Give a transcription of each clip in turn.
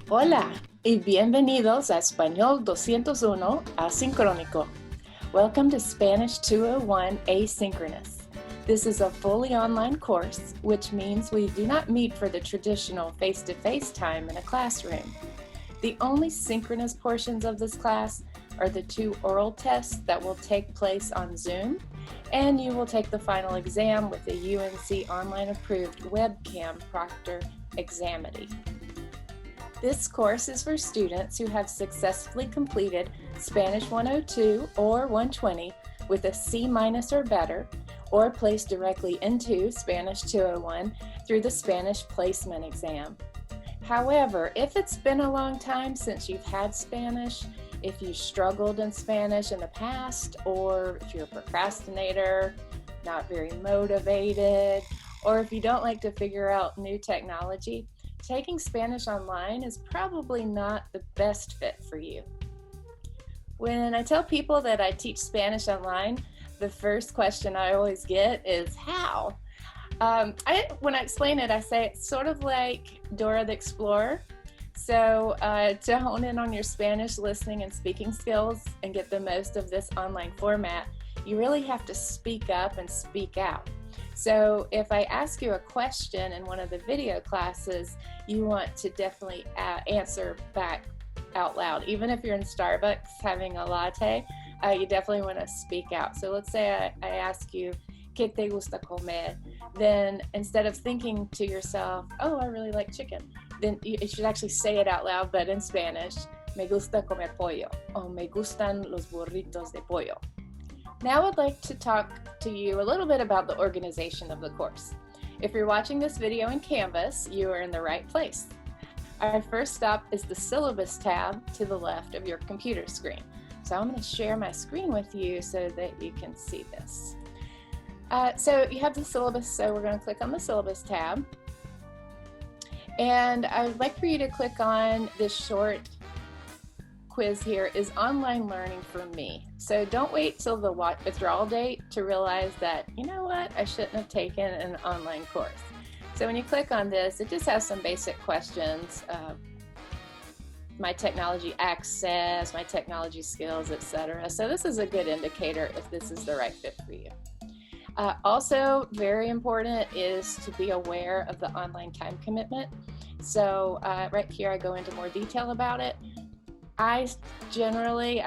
Hola y bienvenidos a Español 201 Asincrónico. Welcome to Spanish 201 Asynchronous. This is a fully online course, which means we do not meet for the traditional face-to-face time in a classroom. The only synchronous portions of this class are the 2 oral tests that will take place on Zoom, and you will take the final exam with the UNC online-approved webcam proctor Examity. This course is for students who have successfully completed Spanish 102 or 120 with a C- or better, or placed directly into Spanish 201 through the Spanish placement exam. However, if it's been a long time since you've had Spanish, if you struggled in Spanish in the past, or if you're a procrastinator, not very motivated, or if you don't like to figure out new technology, taking Spanish online is probably not the best fit for you. When I tell people that I teach Spanish online, the first question I always get is how? When I explain it, I say it's sort of like Dora the Explorer. So to hone in on your Spanish listening and speaking skills and get the most of this online format, you really have to speak up and speak out. So if I ask you a question in one of the video classes, you want to definitely answer back out loud. Even if you're in Starbucks having a latte, you definitely want to speak out. So let's say I ask you, ¿Qué te gusta comer? Then instead of thinking to yourself, oh, I really like chicken, then you should actually say it out loud, but in Spanish, me gusta comer pollo, o me gustan los burritos de pollo. Now I'd like to talk to you a little bit about the organization of the course. If you're watching this video in Canvas, you are in the right place. Our first stop is the syllabus tab to the left of your computer screen. So I'm going to share my screen with you so that you can see this. So you have the syllabus, so we're going to click on the syllabus tab. And I would like for you to click on this short quiz here, is online learning for me. So don't wait till the withdrawal date to realize that, you know what, I shouldn't have taken an online course. So when you click on this, it just has some basic questions, my technology access, my technology skills, etc. So this is a good indicator if this is the right fit for you. Also, very important is to be aware of the online time commitment. So right here, I go into more detail about it. I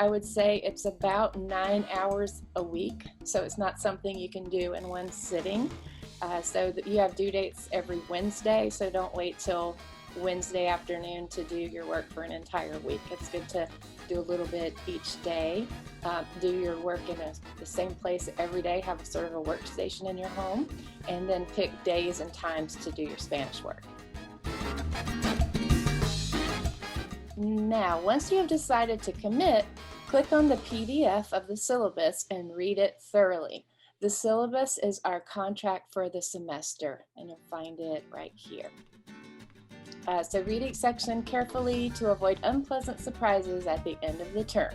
would say it's about 9 hours a week. So it's not something you can do in one sitting. So that you have due dates every Wednesday. So don't wait till Wednesday afternoon to do your work for an entire week. It's good to do a little bit each day. Do your work in the same place every day. Have sort of a workstation in your home, and then pick days and times to do your Spanish work. Now, once you have decided to commit, click on the PDF of the syllabus and read it thoroughly. The syllabus is our contract for the semester, and you'll find it right here. So read each section carefully to avoid unpleasant surprises at the end of the term.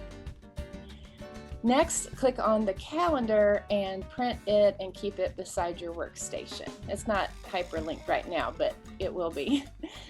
Next, click on the calendar and print it and keep it beside your workstation. It's not hyperlinked right now, but it will be.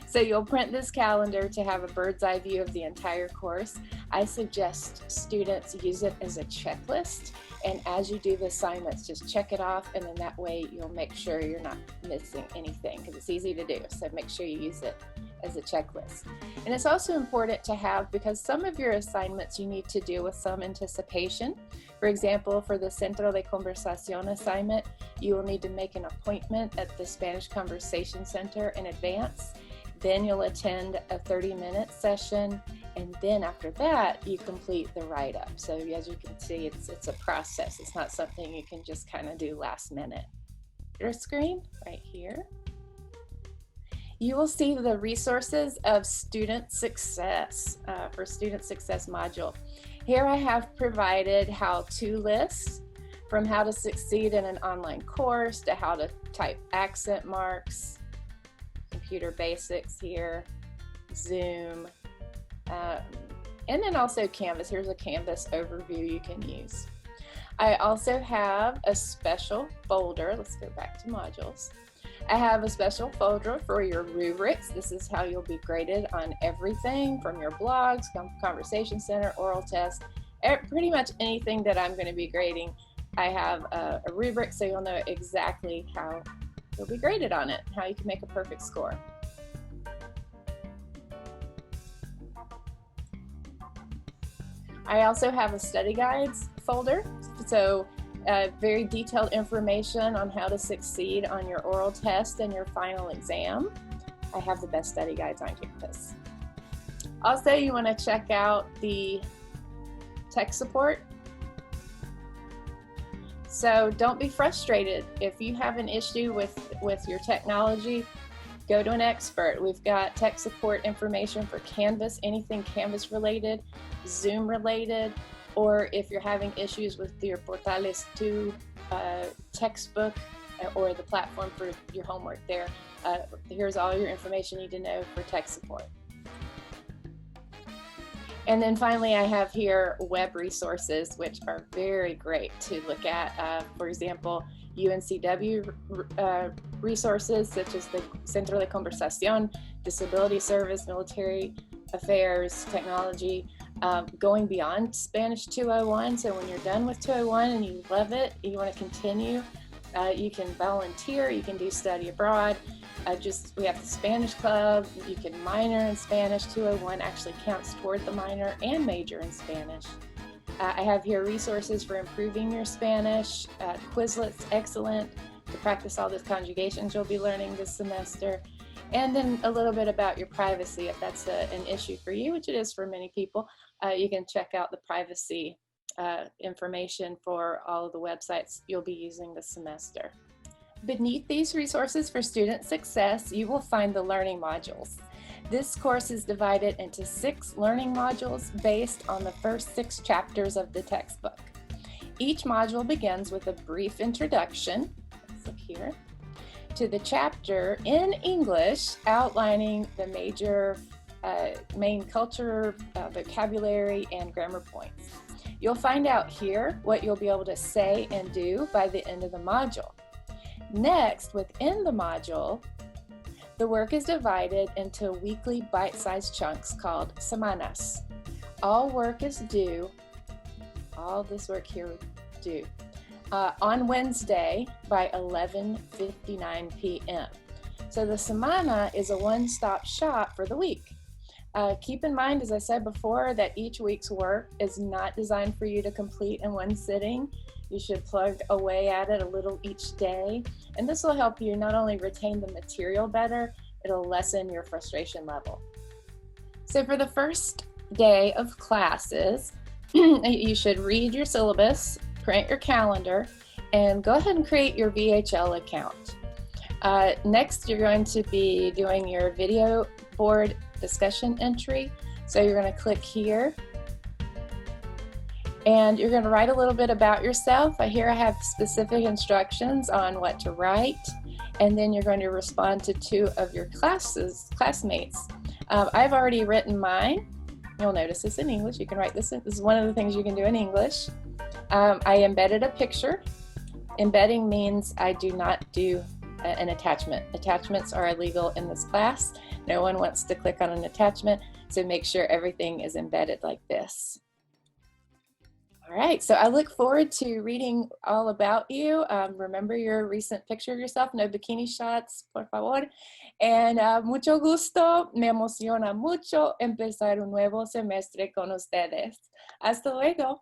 So you'll print this calendar to have a bird's eye view of the entire course. I suggest students use it as a checklist, and as you do the assignments, just check it off, and then that way you'll make sure you're not missing anything, because it's easy to do. So make sure you use it as a checklist. And it's also important to have, because some of your assignments you need to do with some anticipation. For example, for the Centro de Conversación assignment, you will need to make an appointment at the Spanish Conversation Center in advance. Then you'll attend a 30-minute session, and then after that, you complete the write-up. So as you can see, it's a process. It's not something you can just kind of do last minute. Your screen right here. You will see the resources of Student Success for Student Success module. Here I have provided how-to lists from how to succeed in an online course to how to type accent marks, computer basics here, Zoom, and then also Canvas. Here's a Canvas overview you can use. I also have a special folder. Let's go back to modules. I have a special folder for your rubrics. This is how you'll be graded on everything from your blogs, conversation center, oral test, pretty much anything that I'm going to be grading. I have a rubric so you'll know exactly how you'll be graded on it, how you can make a perfect score. I also have a study guides folder, so very detailed information on how to succeed on your oral test and your final exam. I have the best study guides on campus. Also, you want to check out the tech support. So don't be frustrated. If you have an issue with your technology, go to an expert. We've got tech support information for Canvas, anything Canvas related, Zoom related, or if you're having issues with your Portales 2 textbook or the platform for your homework there, here's all your information you need to know for tech support. And then finally, I have here web resources, which are very great to look at. For example, UNCW resources such as the Centro de Conversación, Disability Service, Military Affairs, Technology, going beyond Spanish 201. So when you're done with 201 and you love it, you want to continue, you can volunteer, you can do study abroad. We have the Spanish Club, you can minor in Spanish. 201 actually counts toward the minor and major in Spanish. I have here resources for improving your Spanish, Quizlets, excellent, to practice all those conjugations you'll be learning this semester. And then a little bit about your privacy, if that's an issue for you, which it is for many people. You can check out the privacy information for all of the websites you'll be using this semester. Beneath these resources for student success, you will find the learning modules. This course is divided into 6 learning modules based on the first 6 chapters of the textbook. Each module begins with a brief introduction, let's look here, to the chapter in English outlining the major main culture, vocabulary, and grammar points. You'll find out here what you'll be able to say and do by the end of the module. Next, within the module, the work is divided into weekly bite-sized chunks called semanas. All work is due, all this work here due, on Wednesday by 11:59 p.m. So the semana is a one-stop shop for the week. Keep in mind, as I said before, that each week's work is not designed for you to complete in one sitting. You should plug away at it a little each day, and this will help you not only retain the material better, it'll lessen your frustration level. So for the first day of classes, you should read your syllabus, print your calendar, and go ahead and create your VHL account. Next, you're going to be doing your video board discussion entry. So you're going to click here, and you're going to write a little bit about yourself. Here I have specific instructions on what to write, and then you're going to respond to 2 of your classmates. I've already written mine. You'll notice this in English. You can write this. This is one of the things you can do in English. I embedded a picture. Embedding means I do not do an attachment. Attachments are illegal in this class. No one wants to click on an attachment, so make sure everything is embedded like this. All right, so I look forward to reading all about you. Remember your recent picture of yourself, no bikini shots, por favor. And mucho gusto, me emociona mucho empezar un nuevo semestre con ustedes. Hasta luego.